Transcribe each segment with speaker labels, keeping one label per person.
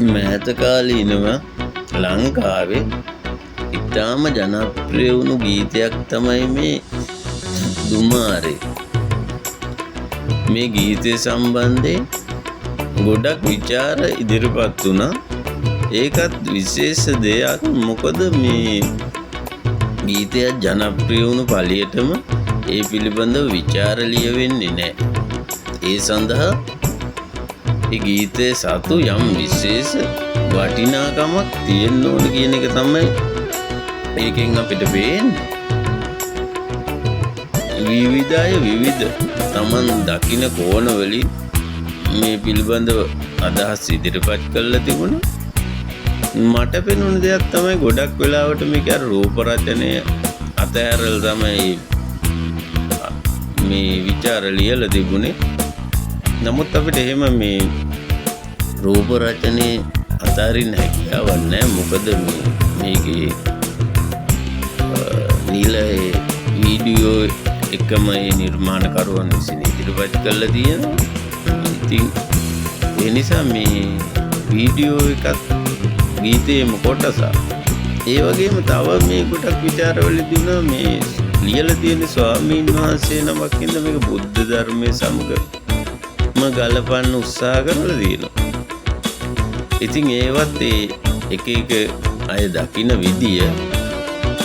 Speaker 1: මෑත කාලීනව ලංකාවේ ඉතාම ජනප්‍රිය වුණු ගීතයක් තමයි මේ දුමාරේ. මේ ගීතය සම්බන්ධයෙන් ගොඩක් විචාර ඉදිරිපත් වුණා. ඒකත් විශේෂ දෙයක්. මොකද මේ ගීතයක් ජනප්‍රිය වුණු පළියටම ඒ පිළිබඳව විචාර ලියවෙන්නේ නැහැ. ඒ සඳහා ඒ ගීතයේ සතු යම් විශේෂ වටිනාකමක් තියෙන්න ඕන කියන එක තමයි ඒකෙන් අපිට පේන්නේ. විවිධ තමන් දකින කෝණ වලින් මේ පිළිබඳව අදහස් ඉදිරිපත් කරලා තිබුණා. මට පෙනුන දෙයක් තමයි ගොඩක් වෙලාවට මේක රූප රචනය අතහැරලා තමයි මේ විචාර ලියලා තිබුණේ. නමුත් අපිට එහෙම මේ රූප රචනයේ අතාරින්න හැකියාවක් නැහැ. මොකද මේකේ නිලයේ වීඩියෝ එකම ඒ නිර්මාණකරුවන් විසින් ඉදිරිපත් කරලා තියෙනවා. ඉතින් ඒ නිසා මේ වීඩියෝ එකත් ගීතයේම කොටසක්. ඒ වගේම තව මේ කොටක් විචාරවලදී දුනා මේ ලියලා තියෙන ස්වාමීන් වහන්සේ නමක් ඉඳ මේක බුද්ධ ධර්මයේ සමග ගලපන්න උත්සාහ කරලා තියෙනවා. ඉතින් ඒවත් එක අය දකින විදිය.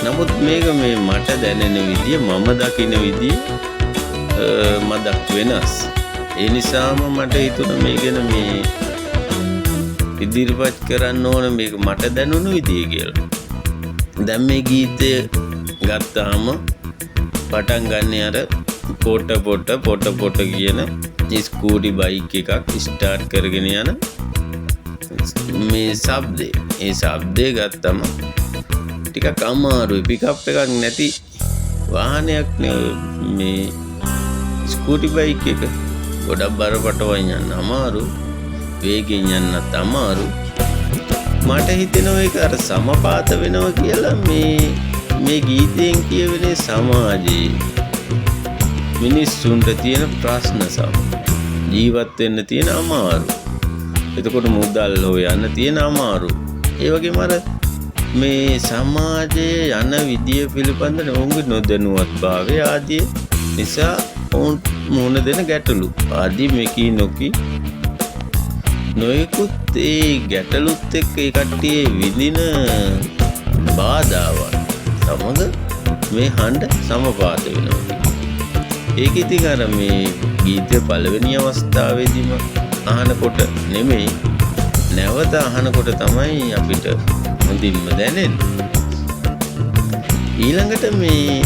Speaker 1: නමුත් මේක මේ මට දැනෙන විදිය, මම දකින විදිය මදක් වෙනස්. ඒ නිසාම මට හිතුණා මේ ගැන මේ ඉදිරිපත් කරන්න ඕන මේක මට දැනුණු විදිය කියලා. දැන් මේ ගීතය ගත්තාම පටන් ගන්න අර පොට කියන ස්කූටි බයික් එකක් ස්ටාර්ට් කරගෙන යන මේ ශබ්දේ. ඒ ශබ්දේ ගත්තම ටිකක් අමාරුයි. පිකප් එකක් නැති වාහනයක් මේ ස්කූටි බයික් එක. ගොඩක් බරපතල යන්න අමාරු, වේගෙන් යන්නත් අමාරු. මට හිතෙනවා ඒක අර සමපාත වෙනවා කියලා. මේ ගීතයෙන් කියවෙන්නේ සමාජයේ මිනිස්සුන්ට තියෙන ප්‍රශ්න සම, ජීවත් වෙන්න තියෙන අමාරු, එතකොට මුදල් හොයන්න තියෙන අමාරු, ඒ වගේම අර මේ සමාජයේ යන විදිය පිළිබඳ ඔවුන්ගේ නොදැනුවත්භාවය ආදී නිසා ඔවුන් මුහුණ දෙන ගැටලු ආදී මේකී නොකි නොයෙකුත් ඒ ගැටලුත් එක්ක ඒ කට්ටිය විඳින බාධාවන් සමග මේ හඬ සමපාත වෙනවා. ඒක ඉතින් අර මේ ගීතය පළවෙනි අවස්ථාවේදීම අහනකොට නෙමෙයි, නැවත අහනකොට තමයි අපිට හොඳින්ම දැනෙන්නේ. ඊළඟට මේ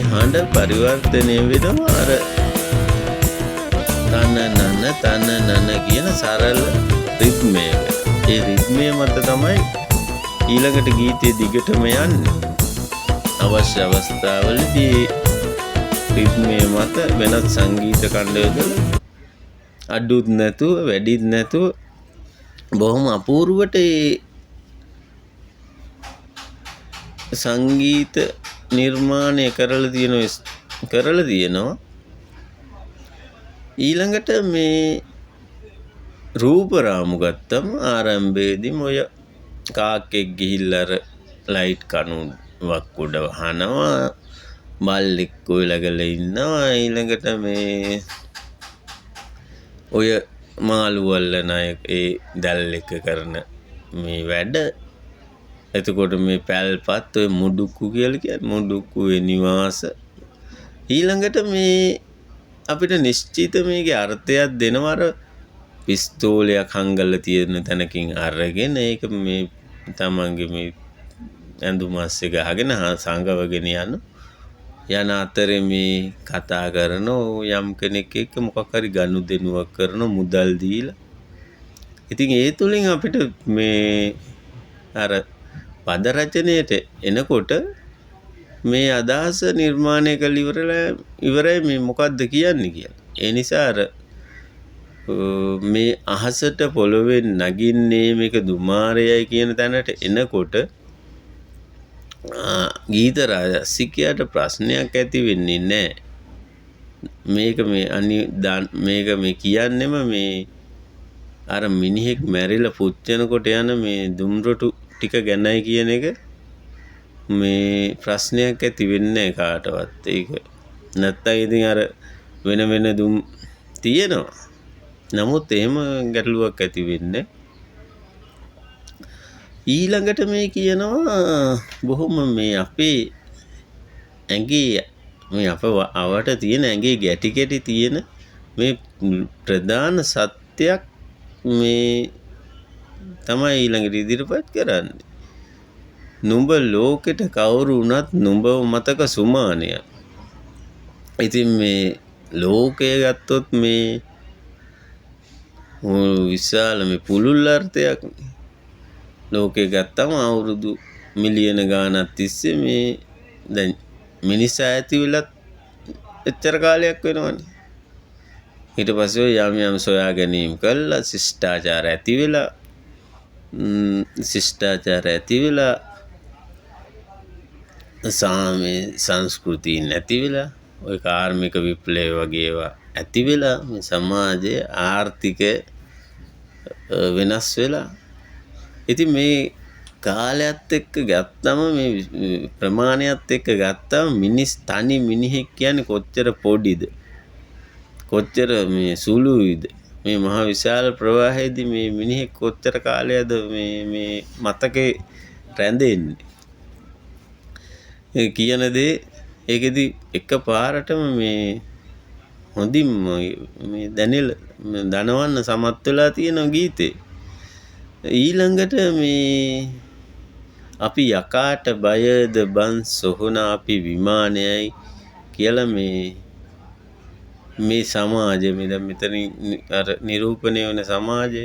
Speaker 1: හඬ පරිවර්තනය වෙනවා අර තන නන කියන සරල රිද්මය. ඒ රිද්මය මත තමයි ඊළඟට ගීතයේ දිගටම යන්නේ. අවශ්‍ය අවස්ථාවලදී රිද්මය මත වෙනත් සංගීත කණ්ඩ යොදලා අඩුත් නැතුව වැඩිත් නැතුව බොහොම අපූර්වට සංගීත නිර්මාණය කරලා තියෙනවා. ඊළඟට මේ රූප රාමු ගත්තම ආරම්භයේදීම ඔය කාක්කෙක් ගිහිල්ලා අර ලයිට් කණුවක් උඩ වහනවා, බල්ලෙක් කොයිලගල ඉන්නවා. ඊළඟට මේ ඔය මාළු වල්ලන අය ඒ දැල් එක කරන මේ වැඩ. එතකොට මේ පැල්පත් ඔය මුඩුක්කු කියලා කියන්නේ මුඩුක්කුවේ නිවාස. ඊළඟට මේ අපිට නිශ්චිත මේකේ අර්ථයක් දෙනවා. අර පිස්තෝලයක් හංගලා තියෙන තැනකින් අරගෙන ඒක මේ තමන්ගේ මේ ඇඳුම් අස්සේ ගහගෙන සංගවගෙන යන අතරේ මේ කතා කරන යම් කෙනෙක් එක්ක මොකක් හරි ගනුදෙනුවක් කරන මුදල් දීලා. ඉතින් ඒ තුලින් අපිට මේ අර පද රචනයට එනකොට මේ අදහස නිර්මාණය කළ ඉවරයි මේ මොකද්ද කියන්නේ කියලා. ඒ නිසා අර මේ අහසට පොළොවෙන් නගින්නේ මේක දුමාරයයි කියන තැනට එනකොට ගීත රසිකයාට ප්‍රශ්නයක් ඇති වෙන්නේ නැහැ. මේක මේ කියන්නෙම මේ අර මිනිහෙක් මැරිලා පුච්චනකොට යන මේ දුම්රොටු ටික ගැනයි කියන එක මේ ප්‍රශ්නයක් ඇති වෙන්නේ කාටවත්. ඒක නැත්තම් ඉතින් අර වෙන වෙන දුම් තියෙනවා. නමුත් එහෙම ගැටලුවක් ඇති වෙන්නේ. ඊළඟට මේ කියනවා බොහොම මේ අපේ ඇඟේ මේ අවට තියෙන ඇඟේ ගැටි ගැටි තියෙන මේ ප්‍රධාන සත්‍යයක් මේ තමයි ඊළඟට ඉදිරිපත් කරන්නේ. නුඹ ලෝකෙට කවුරු වුණත් නුඹව මතක සුමානය. ඉතින් මේ ලෝකය ගත්තොත් මේ විශාල මේ පුළුල් අර්ථයක්. ලෝකේ ගත්තම අවුරුදු මිලියන ගාණක් තිස්සේ මේ දැන් මිනිසා ඇති වෙලත් එච්චර කාලයක් වෙනවනේ. ඊට පස්සේ යම් යම් සොයා ගැනීම කළා ශිෂ්ටාචාර ඇති වෙලා සාමේ සංස්කෘතිය නැති වෙලා ওই කාර්මික විප්ලවය වගේ ඒවා ඇති වෙලා මේ සමාජයේ ආර්ථික වෙනස් වෙලා. ඉතින් මේ කාලයත් එක්ක ගත්තම මේ ප්‍රමාණයත් එක්ක ගත්තම තනි මිනිහෙක් කියන්නේ කොච්චර පොඩිද, කොච්චර මේ සුළුයිද. මේ මහ විශාල ප්‍රවාහයේදී මේ මිනිහෙක් කොච්චර කාලයක්ද මේ මතකේ රැඳෙන්නේ. ඒ කියන දේ ඒකෙදි එකපාරටම මේ හොඳින් මේ දනවන්න සමත් වෙලා තියෙන ගීතේ. ඊළඟට මේ අපි යකාට බයද බං සොහොන අපි විමානයයි කියලා මේ සමාජය මේ දැන් මෙතනින් අර නිරූපණය වෙන සමාජය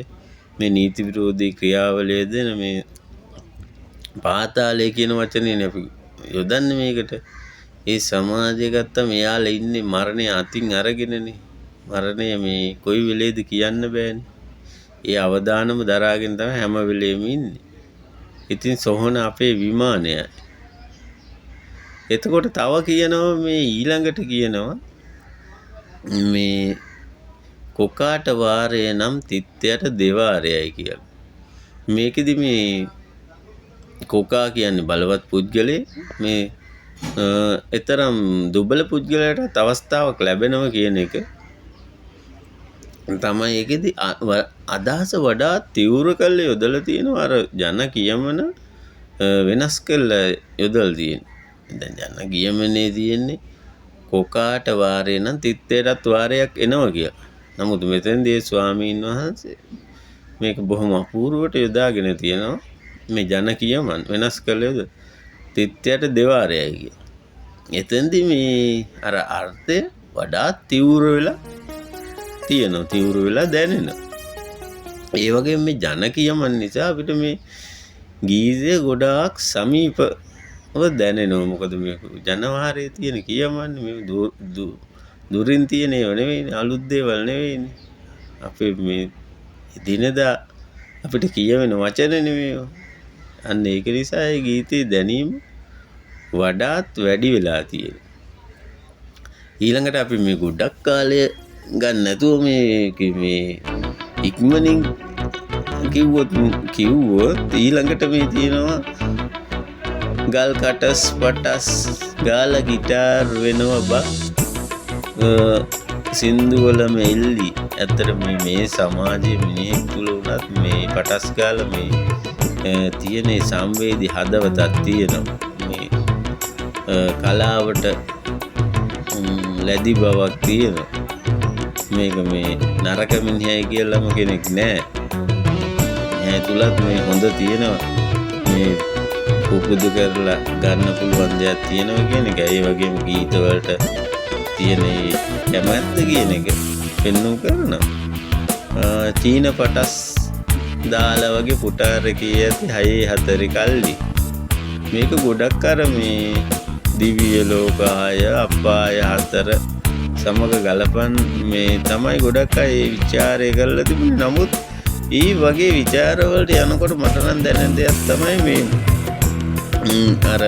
Speaker 1: මේ නීති විරෝධී ක්‍රියාවලිය දෙන මේ පාතාලය කියන වචනේනේ අපි යොදන්නේ මේකට. ඒ සමාජය ගත්තම එයාලා ඉන්නේ මරණය අතින් අරගෙනනේ. මරණය මේ කොයි වෙලේද කියන්න බෑනේ. ඒ අවදානම දරාගෙන තමයි හැම වෙලෙම ඉන්නේ. ඉතින් සොහොන අපේ විමානයයි. එතකොට තව කියනවා මේ ඊළඟට කියනවා මේ කොකාට වාරය නම් තිත්තයට දෙවාරයයි කියලා. මේකෙදි මේ කොකා කියන්නේ බලවත් පුද්ගලයෙක්. මේ එතරම් දුබල පුද්ගලයාට අවස්ථාවක් ලැබෙනවා කියන එක තමයි ඒකෙදි අදහස වඩා තීව්‍ර කරලා යොදලා තියෙනවා. අර ජන කියමන වෙනස් කරලා යොදලා තියෙන්නේ. දැන් ජන කියමනේ තියෙන්නේ කොකාට වාරේ නම් තිත්තේටත් වාරයක් එනවා කියලා. නමුත් මෙතෙන්දී ස්වාමීන් වහන්සේ මේක බොහොම අපූර්වට යොදාගෙන තියෙනවා. මේ ජන කියමන් වෙනස් කරලා තිත්තයට දෙවාරයයි කියලා. එතෙන්දී මේ අර අර්ථය වඩා තීව්‍ර වෙලා තියෙනවා, තීව්‍ර වෙලා දැනෙනවා. ඒ වගේම මේ ජන කියමන් නිසා අපිට මේ ගීතය ගොඩාක් සමීපව දැනෙනවා. මොකද මේ ජනවාරයේ තියෙන කියමන් මේ දුරින් තියෙන ඒවා නෙවෙයිනේ, අලුත් දේවල් නෙවෙයිනේ. අපේ මේ දිනදා අපිට කියවෙන වචන නෙවෙයි. අන්න ඒක නිසා ඒ ගීතේ දැනීම වඩාත් වැඩි වෙලා තියෙනවා. ඊළඟට අපි මේ ගොඩක් කාලය ගන්න නැතුව මේ ඉක්මනින් කිව්වොත් ඊළඟට මේ තියෙනවා ගල් කටස් පටස් ගාලා ගිටාර් වෙනවා බා සින්දු වල මෙල්ලි. ඇත්තට මේ සමාජයේ මිනිහෙක් තුල උනත් මේ පටස් ගාලා මේ තියෙන සංවේදී හදවතක් තියෙනවා. මේ කලාවට ලැබි බවක් තියෙනවා. මේක මේ නරක මිනිහයි කියලාම කෙනෙක් නෑ. ඒ තුලත් මේ හොඳ තියෙනවා. මේ පුරුදු කරලා ගන්න පුළුවන් දේවල් තියෙනවා කියන එක. ඒ වගේම ගීත වලට තියෙන කැමැත්ත කියන එක පෙන්වු කරනවා. චීන පටස් දාලා වගේ පුටාරකේ ඇති 6-4 කල්ලි. මේක ගොඩක් අර මේ දිව්‍ය ලෝකාය අපාය 4 සමග ගලපන් මේ තමයි ගොඩක් අය විචාරය කරලා තිබුණේ. නමුත් ඒ වගේ විචාරවලට යනකොට මට නම් දැනෙන දෙයක් තමයි මේ අර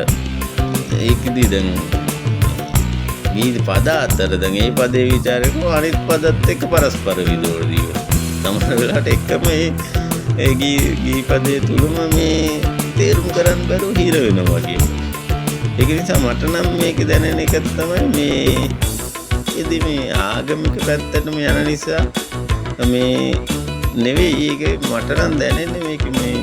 Speaker 1: ඒකදී දැන් මේ පද අතර දැන් ඒ පදේ විචාරේ අනිත් පදත් එක්ක පරස්පර විරෝධීව සමහර වෙලාවට එකම ඒ ගීපදයේ තුලම මේ තේරුම් කරන්න බැරුව හිර වෙනවා වගේ. ඒක නිසා මට නම් මේක දැනෙන එක තමයි මේ ඉතින් මේ ආගමික පැත්තටම යන නිසා මේ නෙවෙයි ඒක මට නම් දැනෙන්නේ මේක මේ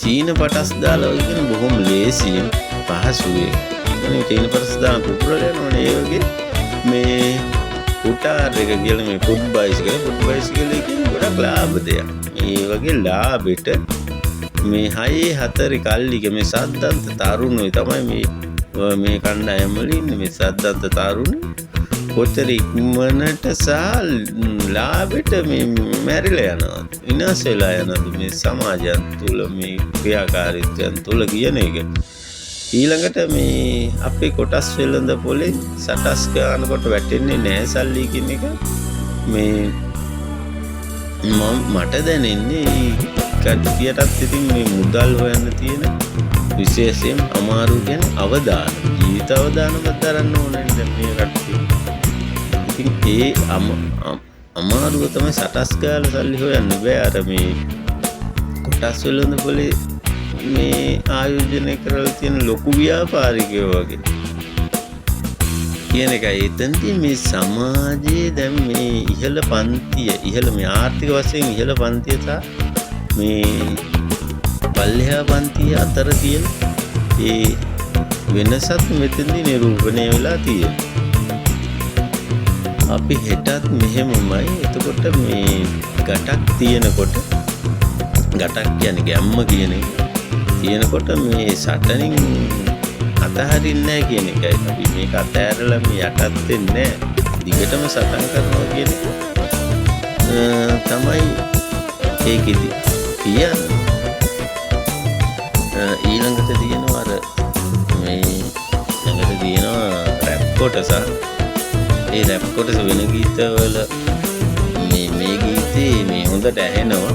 Speaker 1: චීන පටස් දාලා කියන බොහොම ලේසියෙන් පහසුවේ මේ චීන පටස් දාන පුපුරල යනවනේ ඒ වගේ මේ උටාර එක කියලා මේ ෆුට් බයිසිකල් කියන ගොඩක් ලාභ දෙයක්. මේ වගේ ලාභෙට මේ 6-4 කල්ලික මේ සද්දන්ත තරුණයෝ තමයි මේ කණ්ඩායම වල ඉන්නේ. මේ සද්දන්ත තරුණයෝ කොතර ඉක්මනට සහ ලාභෙට මේ මැරිලා යනවා, විනාශ වෙලා යනවා මේ සමාජයන් තුල මේ ක්‍රියාකාරීත්වයන් තුල කියන එක. ඊළඟට මේ අපේ කොටස් වෙළඳ පොලේ සටස් ගන්නකොට වැටෙන්නේ නැහැ සල්ලි කියන එක මේ මට දැනෙන්නේ කට්ටියටත් ඉතින් මේ මුදල් හොයන්න තියෙන විශේෂයෙන් අමාරු කියන අවදාන ජීවිත අවදානමත් දරන්න ඕනේ දැන් මේ කට්ටිය. ඉතින් ඒ අමාරුව තමයි සටස් ගාලා සල්ලි හොයන්න බෑ. අර මේ කොටස් වෙළඳ පොලේ මේ ආයෝජනය කරලා තියෙන ලොකු ව්‍යාපාරිකයෝ වගේ කියන එකයි. එතනදී මේ සමාජයේ දැන් මේ ඉහළ මේ ආර්ථික වශයෙන් ඉහළ පන්තිය සහ මේ පල්ලෙහා පන්තිය අතර තියෙන ඒ වෙනසත් මෙතනදී නිරූපණය වෙලා තියෙනවා. අපි හෙටත් මෙහෙමමයි. එතකොට මේ ගැටක් තියෙනකොට, ගැටක් කියන්නේ ගැම්ම කියන එක තියෙනකොට මේ සටනින් අතහරින්නේ නැහැ කියන එකයි. අපි මේක අතහැරලා මේ යටත් වෙන්නේ නැහැ. දිගටම සටන් කරනවා කියන එක තමයි ඒකෙදි කියන්නේ. ඊළඟට තියෙනවා අර මේ ළඟට තියෙනවා රැප් කොටස. ඒ රැප් කොටස වෙන ගීතවල මේ ගීතේ මේ හොඳට ඇහෙනවා.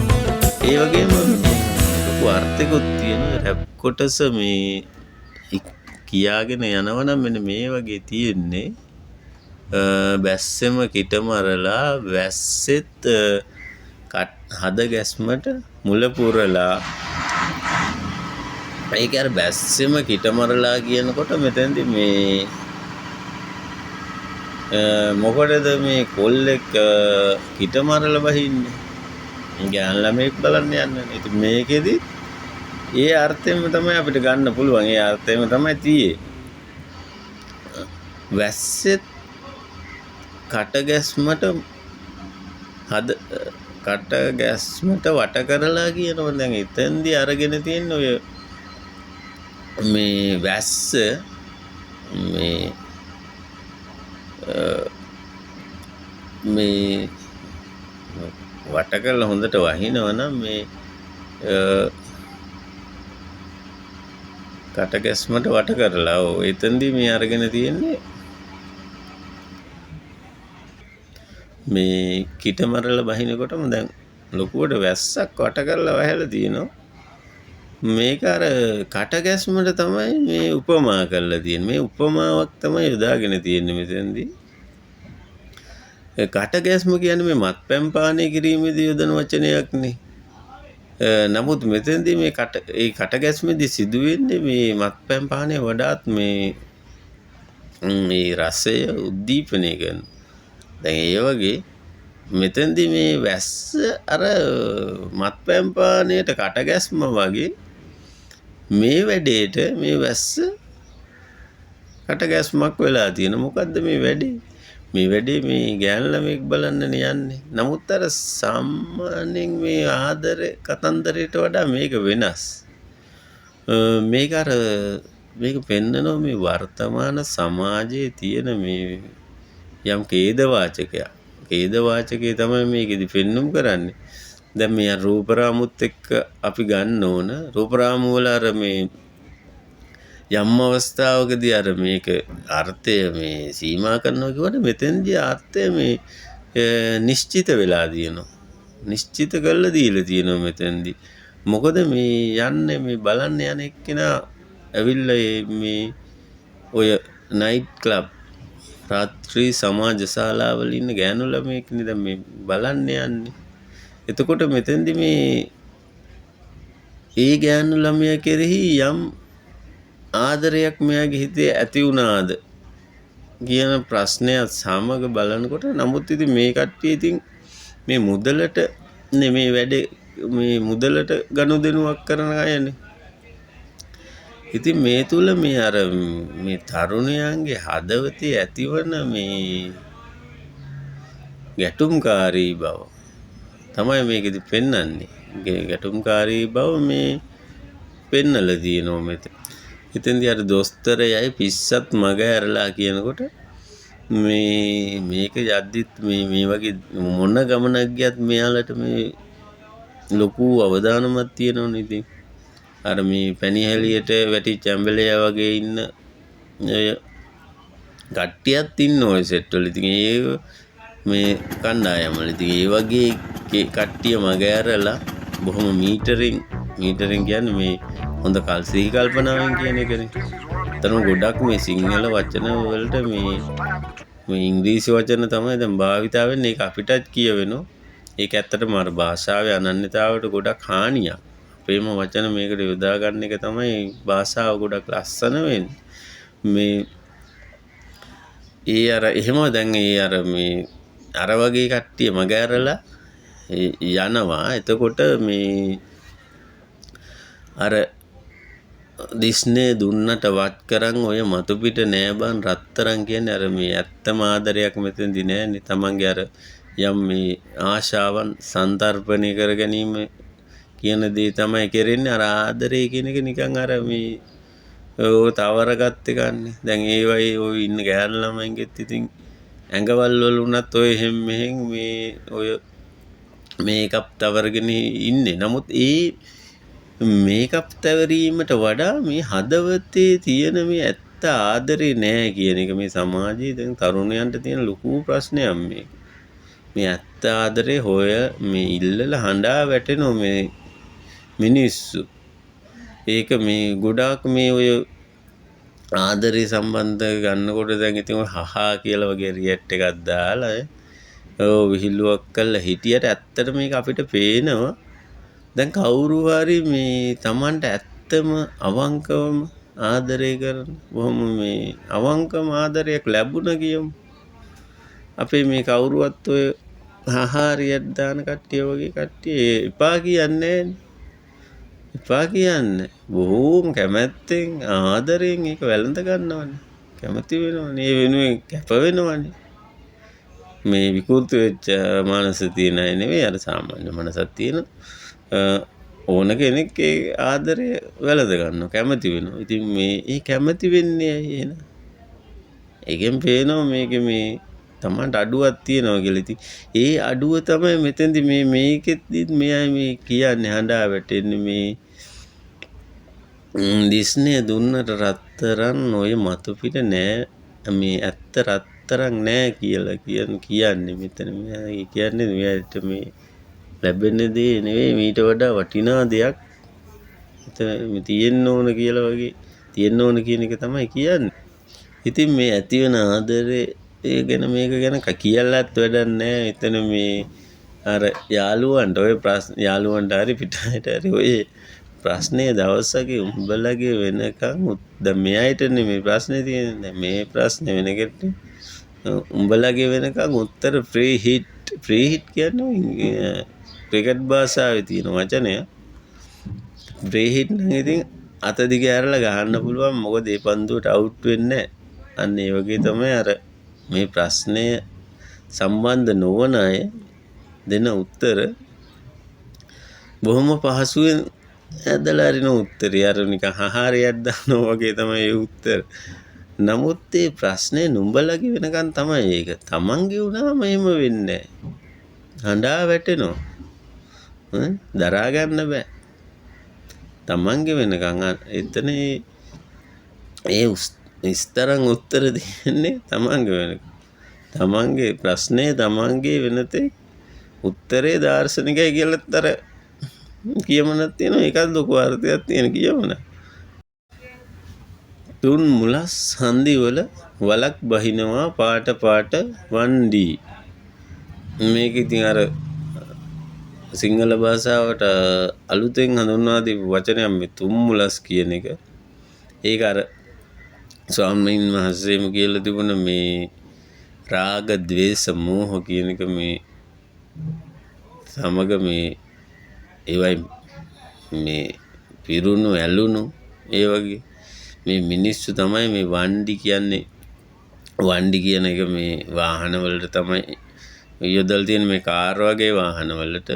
Speaker 1: ඒ වගේම අර්ථකුත් තියෙන රැප් කොටස මේ කියාගෙන යනවනම් මෙන්න මේ වගේ තියෙන්නේ. බැස්සෙම කිටමරලා වැස්සෙත් හද ගැස්මට මුල පුරලා. ඒක අර බැස්සෙම කිටමරලා කියනකොට මෙතෙන්දි මේ මොකටද මේ කොල්ලෙක් කිටමරලා බහින්නේ? ගෑන් ළමෙක් බලන්න යන්නේ. ඉතින් මේකෙදි ඒ අර්ථයෙන්ම තමයි අපිට ගන්න පුළුවන්. ඒ අර්ථයෙන්ම තමයි තියෙන්නේ. වැස්සෙත් කටගැස්මට වට කරලා කියනවා. දැන් එතෙන්දී අරගෙන තියෙන ඔය මේ වැස්ස මේ වට කරලා හොඳට වහිනවනම් මේ කටගැස්මට වට කරලා එතෙන්දී මේ අරගෙන තියෙන්නේ මේ කිටමරලා බහිනකොටම දැන් ලොකුවට වැස්සක් වට කරලා වහලා තියෙනවා. මේක අර කටගැස්මට තමයි මේ උපමා කරලා තියෙන්නේ. මේ උපමාවක් තමයි යොදාගෙන තියෙන්නේ මෙතෙන්දී. කටගැස්ම කියන්නේ මේ මත්පැන් පානය කිරීමේදී යොදන වචනයක්නේ. නමුත් මෙතෙන්දී මේ කටගැස්මේදී සිදුවෙන්නේ මේ මත්පැන් පානය වඩාත් මේ රසය උද්දීපනය කරන. දැන් ඒ වගේ මෙතෙන්දී මේ වැස්ස අර මත්පැන් පානයට කටගැස්ම වගේ මේ වැඩේට මේ වැස්ස කටගැස්මක් වෙලා තියෙන. මොකද්ද මේ වැඩේ? මේ වැඩේ මේ ගෑන් ළමෙක් බලන්නනේ යන්නේ. නමුත් අර සාමාන්‍යයෙන් මේ ආදර කතන්දරයට වඩා මේක වෙනස්. මේක පෙන්නනවා මේ වර්තමාන සමාජයේ තියෙන මේ යම් ඛේදවාචකයක්. ඛේදවාචකේ තමයි මේකෙදි පෙන්눔 කරන්නේ. දැන් මේ රූපරාමුත් එක්ක අපි ගන්න ඕන. රූපරාමු වල අර මේ යම් අවස්ථාවකදී අර මේක අර්ථය මේ සීමා කරනවා කියවට මෙතෙන්දී අර්ථය මේ නිශ්චිත වෙලා තියෙනවා. නිශ්චිත කරලා දීලා තියෙනවා මෙතෙන්දී. මොකද මේ යන්නේ මේ බලන්න යන එක්කෙනා ඇවිල්ලා මේ ඔය නයිට් ක්ලබ් රාත්‍රී සමාජ ශාලාවල ඉන්න ගෑනු ළමයෙක්නේ දැන් මේ බලන්න යන්නේ. එතකොට මෙතෙන්දි මේ ඒ ගෑනු ළමයා කෙරෙහි යම් ආදරයක් මෙයාගේ හිතේ ඇති වුණාද කියන ප්‍රශ්නයත් සමග බලනකොට නමුත් ඉතින් මේ කට්ටිය ඉතින් මේ මුදලට මේ වැඩේ මේ මුදලට ගනුදෙනුවක් කරන අයනේ. ඉතින් මේ තුල මේ අර මේ තරුණයන්ගේ හදවතේ ඇතිවන මේ ගැටුම්කාරී බව තමයි මේකෙදි පෙන්වන්නේ. ගැටුම්කාරී බව මේ පෙන්නලා තියෙනවා මෙතන. ඉතින්දී අර දොස්තරයයි පිස්සත් මග ඇරලා කියනකොට මේක යද්දිත් මේ වගේ මොන ගමනක් ගියත් මෙයාලට මේ ලොකු අවදානමක් තියෙනවනේ ඉතින්. අර මේ පැණිහැලියට වැටිච්ච ඇඹලයා වගේ ඉන්න කට්ටියත් ඉන්න ඔය සෙට් වල. ඉතින් ඒ මේ කණ්ඩායමවල ඉතින් ඒ වගේ කට්ටිය මග ඇරලා බොහොම මීටරින් කියන්නේ මේ හොඳ සිහි කල්පනාවෙන් කියන එකනේ. තරම ගොඩක් මේ සිංහල වචන වලට මේ ඉංග්‍රීසි වචන තමයි දැන් භාවිතා වෙන්නේ. ඒක අපිටත් කියවෙනවා. ඒක ඇත්තටම අර භාෂාවේ අනන්‍යතාවට ගොඩක් හානියක්. අපේම වචන මේකට යොදා ගන්න එක තමයි භාෂාව ගොඩක් ලස්සන වෙන්නේ. මේ ඒ අර එහෙම දැන් ඒ අර මේ අර වගේ කට්ටිය මග ඇරලා යනවා. එතකොට මේ අර දිස්නේ දුන්නට වත් කරන් ඔය මතු පිට නෑ බන් රත්තරන් කියන්නේ අර මේ ඇත්තම ආදරයක් මෙතෙන්දි නෑනේ. තමන්ගේ අර යම් මේ ආශාවන් සන්තරපණය කර ගැනීම කියන දේ තමයි කරන්නේ. අර ආදරය කියන එක නිකන් අර මේ ඔය තවරගත්ත එකන්නේ. දැන් ඒ වගේ ඔය ඉන්න ගෑනු ළමයින්ගෙත් ඉතින් ඇඟවල් වල උනත් ඔය එහෙම මෙහෙන් මේ ඔය මේකප් තවරගෙන ඉන්නේ. නමුත් ඒ මේකප් තැවරීමට වඩා මේ හදවතේ තියෙන මේ ඇත්ත ආදරේ නෑ කියන එක මේ සමාජයේ දැන් තරුණයන්ට තියෙන ලොකු ප්‍රශ්නයක් මේක. මේ ඇත්ත ආදරේ මේ ඉල්ලලා හඬා වැටෙනවා මේ මිනිස්සු. ඒක මේ ගොඩාක් මේ ඔය ආදරේ සම්බන්ධ ගන්නකොට දැන් ඉතින් ඔය හහා කියලා වගේ රියැක්ට් එකක් දාලා විහිළුවක් කළා හිටියට ඇත්තට මේක අපිට පේනවා. දැන් කවුරු හරි මේ Tamanට ඇත්තම අවංකවම ආදරය කරන බොහොම මේ අවංකම ආදරයක් ලැබුණා කියමු. අපේ මේ කවුරුවත් ඔය හහාරියක් දාන කට්ටිය වගේ කට්ටිය එපා කියන්නේ එපා කියන්නේ බොහොම කැමැත්තෙන් ආදරයෙන් ඒක වැළඳ ගන්නවනේ. කැමති වෙනවනේ. ඒ වෙනුවෙන් කැප වෙනවනේ. මේ විකෘති වෙච්ච මනස තියෙන අය නෙවෙයි අර සාමාන්‍ය මනසක් තියෙන ඕන කෙනෙක් ඒ ආදරය වැළඳ ගන්නවා කැමති වෙනවා. ඉතින් මේ කැමති වෙන්නේ ඇයි එහෙනම්? ඒකෙන් පේනවා මේකේ මේ Tamanට අඩුවක් තියෙනවා කියලා. ඉතින් ඒ අඩුව තමයි මෙතෙන්දි මේකෙද්දිත් මෙයයි මේ කියන්නේ හඬා වැටෙන්නේ මේ දිස්නේ දුන්නට රත්තරන් ඔය මතු පිට නෑ මේ ඇත්ත රත්තරන් නෑ කියලා කියන්නේ මෙතන. මෙයා කියන්නේ මෙයාට මේ ලැබෙන දේ නෙවෙයි මීට වඩා වටිනා දෙයක් මෙතන තියෙන්න ඕන කියලා වගේ තියෙන්න ඕන කියන එක තමයි කියන්නේ. ඉතින් මේ ඇති වෙන ආදරේ ගැන මේක ගැන කියලාත් වැඩක් නැහැ. එතන මේ අර යාළුවන්ට ඔය ප්‍රශ්න යාළුවන්ට හරි පිටායට හරි ඔය ප්‍රශ්නේ දවසක උඹලගේ වෙනකන් දැන් මෙයයිටනේ මේ ප්‍රශ්නේ තියෙන්නේ. දැන් මේ ප්‍රශ්නේ වෙනකට උඹලගේ වෙනකන් උත්තර ෆ්‍රී හිට් කියන්නේ ක්‍රිකට් භාෂාවේ තියෙන වචනය. ෆ්‍රී හිට් නම් ඉතින් අත දිග ඇරලා ගහන්න පුළුවන්. මොකද ඒ පන්දුවට අවුට් වෙන්නේ නැහැ. අන්න ඒ වගේ තමයි අර මේ ප්‍රශ්නය සම්බන්ධ නොවන අය දෙන උත්තර බොහොම පහසුවෙන් ඇදලා අරින උත්තරය. අර නිකන් හහාරියක් දානවා වගේ තමයි ඒ උත්තර. නමුත් මේ ප්‍රශ්නේ නුඹලගේ වෙනකන් තමයි ඒක. තමන්ගේ වුණාම එහෙම වෙන්නේ නැහැ. හඬා වැටෙනවා. දරා ගන්න බෑ. තමන්ගේ වෙනකන් එතන ඒ ඉස්තරන් උත්තර දෙන්නේ තමන්ගේ වෙනකන්. තමන්ගේ ප්‍රශ්නේ තමන්ගේ වෙනතේ උත්තරේ දාර්ශනිකයි කියලාත් අර කියමනක් තියෙනවා. ඒකත් ලොකු අර්ථයක් තියෙන කියමන. තුන් මුලස් හන්දිවල වලක් බහිනවා පාට පාට වන්ඩි. මේක ඉතින් අර සිංහල භාෂාවට අලුතෙන් හඳුන්වා දීපු වචනයක් මේ තුන් මුලස් කියන එක. ඒක අර ස්වාමීන් වහන්සේම කියලා තිබුණ මේ රාග ద్వේෂ මෝහ කියන එක මේ සමග මේ ඒවයි මේ පිරුණු ඇලුණු ඒ වගේ මේ මිනිස්සු තමයි මේ වන්ඩි කියන්නේ. වන්ඩි කියන එක මේ වාහනවලට තමයි යොදලා තියෙන මේ කාර් වගේ වාහනවලට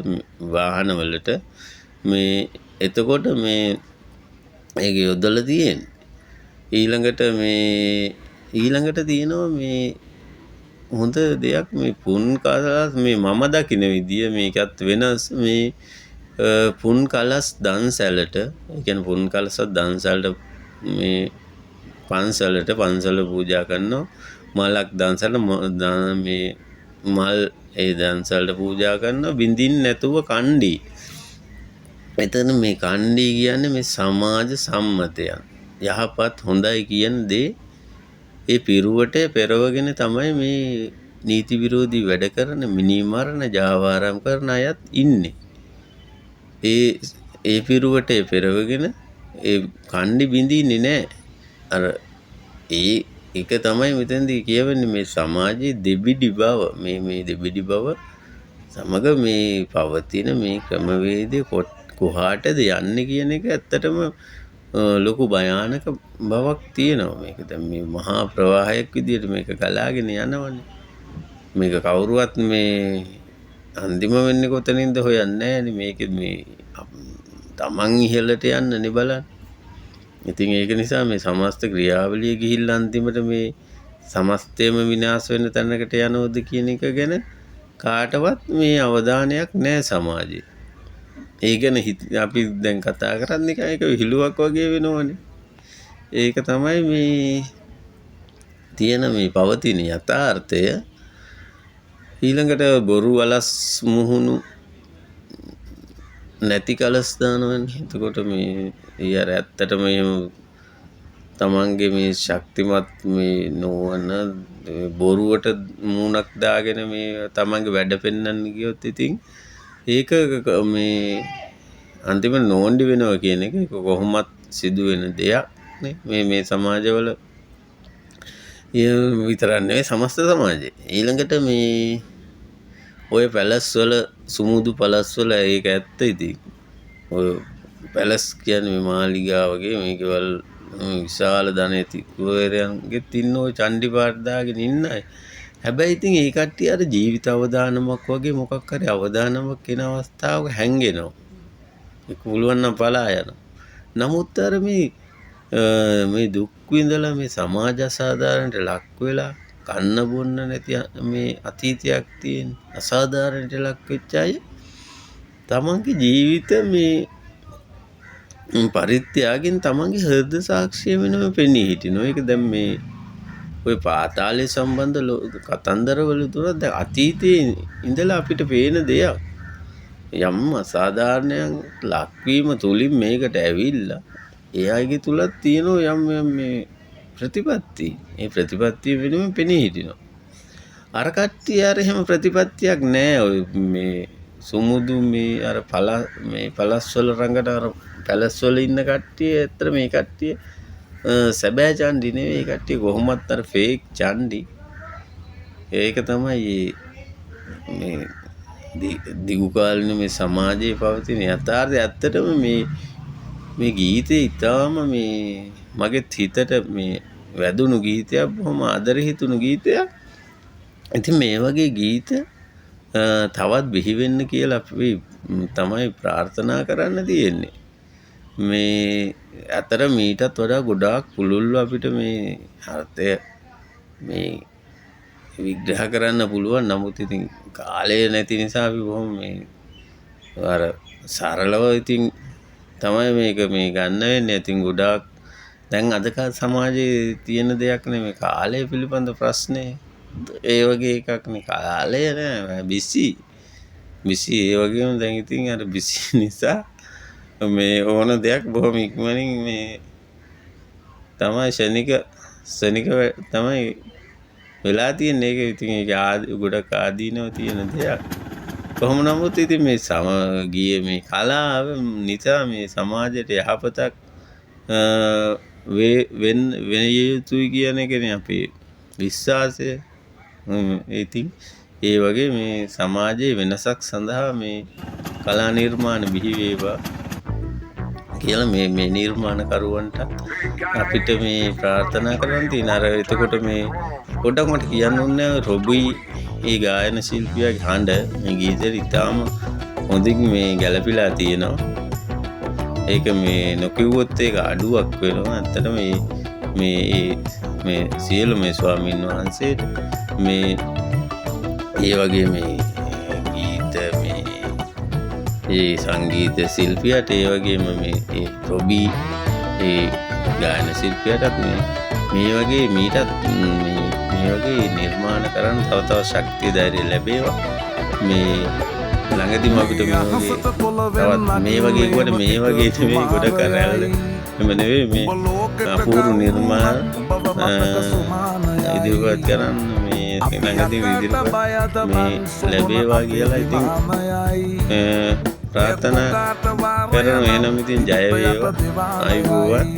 Speaker 1: මේ එතකොට මේ ඒක යොදලා තියෙන්නේ. ඊළඟට තියෙනවා මේ හොඳ දෙයක් මේ පුන් කලස් මේ මම දකින විදිය මේකත් වෙනස් මේ පුන් කලස් දන්සැලට ඒ කියන්නේ පුන් කලස් දන්සැලට මේ පන්සල පූජා කරනවා මලක් දන්සල මේ මල් ඒ දන්සලට පූජා කරනවා බින්දින් නැතුව කණ්ඩි. එතන මේ කණ්ඩි කියන්නේ මේ සමාජ සම්මතයන් යහපත් හොඳයි කියන දේ ඒ පිරුවට පෙරවගෙන තමයි මේ නීති විරෝධී වැඩ කරන මිනිමරණ ජාවාරම් කරන අයත් ඉන්නේ. ඒ පිරුවට පෙරවගෙන ඒ කණ්ඩි බින්දින්නේ නැහැ. අර ඒක තමයි මෙතනදී කියවෙන්නේ මේ සමාජයේ දෙබිඩි බව මේ දෙබිඩි බව සමග මේ පවතින මේ ක්‍රමවේදය කොහාටද යන්නේ කියන එක ඇත්තටම ලොකු භයානක බවක් තියෙනවා. මේක දැන් මේ මහා ප්‍රවාහයක් විදිහට මේක ගලාගෙන යනවනේ. මේක කවුරුවත් මේ අන්තිම වෙන්නේ කොතනින්ද හොයන්නේ නැහැනේ. මේක මේ තමන් ඉහළට යන්නනේ බලන්න. ඉතින් ඒක නිසා මේ සමස්ත ක්‍රියාවලිය ගිහිල්ලා අන්තිමට මේ සමස්තයම විනාශ වෙන තැනකට යනවද කියන එක ගැන කාටවත් මේ අවධානයක් නැහැ සමාජයේ. ඒ ගැන අපි දැන් කතා කරන්නේ ඒක විහිළුවක් වගේ වෙනවනේ. ඒක තමයි මේ තියෙන මේ පවතින යථාර්ථය. ඊළඟට බොරු වලස් මුහුණු නැති කලස් දානවනේ. එතකොට මේ අර ඇත්තටම තමන්ගේ මේ ශක්තිමත් මේ නොවන බොරුවට මූණක් දාගෙන මේ තමන්ගේ වැඩ පෙන්වන්න ගියොත් ඉතින් ඒක මේ අන්තිමට නෝන්ඩි වෙනවා කියන එක කොහොමත් සිදුවෙන දෙයක් නේ මේ සමාජවල. විතරක් නෙවෙයි සමස්ත සමාජයේ. ඊළඟට මේ ඔය පැලස්වල සුමුදු පළස්වල ඒක ඇත්ත. ඉතින් ඔය පැලස් කියන්නේ මේ මාලිගා වගේ මේකවල විශාල ධනෙති කුවරයන්ගෙත් ඉන්න ඔය චණ්ඩි පාට දාගෙන ඉන්න අය. හැබැයි ඉතින් ඒ කට්ටිය අර ජීවිත අවදානමක් වගේ මොකක් හරි අවදානමක් එන අවස්ථාවක හැංගෙනවා. ඒක පුළුවන් නම් පලා යනවා. නමුත් අර මේ දුක් විඳලා මේ සමාජ අසාධාරණයට ලක් වෙලා කන්න බොන්න නැති මේ අතීතයක් තියෙන අසාධාරණයට ලක් වෙච්ච අය තමන්ගේ ජීවිත මේ පරිත්‍යාගයෙන් තමන්ගේ හෘද සාක්ෂිය වෙනම පෙනී හිටිනවා. ඒක දැන් මේ ඔය පාතාලේ සම්බන්ධ කතන්දරවල තුර දැන් අතීතයේ ඉඳලා අපිට පේන දෙයක්. යම් අසාධාරණයක් ලක්වීම තුලින් මේකට ඇවිල්ලා ඒ අයගේ තුලත් තියෙනවා යම් මේ ප්‍රතිපත්ති. ඒ ප්‍රතිපත්තිය වෙනුවෙන් පෙනී හිටිනවා. අර කට්ටිය අර එහෙම ප්‍රතිපත්තියක් නැහැ. ඔය මේ සුමුදු මේ අර පළස්වල රඟට අර පැලස්වල ඉන්න කට්ටිය ඇත්තට මේ කට්ටිය සැබෑ චණ්ඩි නෙවෙයි. කට්ටිය කොහොමත් අර ෆේක් චණ්ඩි. ඒක තමයි මේ දිගු කාලින මේ සමාජයේ පවතින යථාර්ථය. ඇත්තටම මේ ගීතේ ඊටාම මේ මගෙත් හිතට මේ වැදුණු ගීතයක්. බොහොම ආදරෙ හිතුණු ගීතයක්. ඉතින් මේ වගේ ගීත තවත් බිහි වෙන්න කියලා අපි තමයි ප්‍රාර්ථනා කරන්න තියෙන්නේ. මේ අතර මීටත් වඩා ගොඩාක් පුළුල්ව අපිට මේ අර්ථය මේ විග්‍රහ කරන්න පුළුවන්. නමුත් ඉතින් කාලය නැති නිසා අපි බොහොම මේ අර සරලව ඉතින් තමයි මේක මේ ගන්න වෙන්නේ. ඉතින් ගොඩාක් දැන් අද සමාජයේ තියෙන දෙයක් නෙමෙයි කාලය පිළිබඳ ප්‍රශ්නේ. ඒ වගේ එකක් නේ. කාලය නෑ බිසි ඒ වගේම දැන් ඉතින් අර බිසි නිසා මේ ඕන දෙයක් බොහොම ඉක්මනින් මේ තමයි ශනික තමයි වෙලා තියෙන එක. ඉතින් ඒක ගොඩක් ආදීනව තියෙන දෙයක්. කොහොම නමුත් ඉතින් මේ ගියේ මේ කලාව නිසා මේ සමාජයට යහපතක් වෙන යුතුයි කියන එකනේ අපේ විශ්වාසය. ඉතින් ඒ වගේ මේ සමාජයේ වෙනසක් සඳහා මේ කලා නිර්මාණ බිහි වේවා කියලා මේ නිර්මාණකරුවන්ට අපිට මේ ප්‍රාර්ථනා කරන්න තියෙන. අර එතකොට මේ පොඩක් මට කියන්න ඕනේ රොබී ඒ ගායන ශිල්පියාගේ හඬ මේ ගීතෙට ඉතාම හොඳින් මේ ගැළපීලා තියෙනවා. ඒක මේ නොකියුවොත් ඒක අඩුවක් වෙනවා. ඇත්තටම මේ සියලු මේ ස්වාමීන් වහන්සේට මේ ඒ වගේ මේ ගීත ඒ සංගීත ශිල්පියාට ඒ වගේම මේ රොබී ඒ ගායන ශිල්පියාටත් මේ වගේ මීටත් මේ වගේ නිර්මාණ කරන්න තව ශක්තිය ධෛර්යය ලැබේවා. මේ ළඟදීම අපිට මේ වගේ කොට මේ වගේ නෙවෙයි ගොඩ කරැල්ල එම නෙවෙයි මේ අපූර්ව නිර්මාණ ඉදිරිපත් කරන්න මේ ළඟදී ඉදිරිපත් මේ ලැබේවා කියලා ඉතින් ප්‍රාර්ථනා කරන එනම් ඉතින් ජය වේවා. ආයුබෝවන්.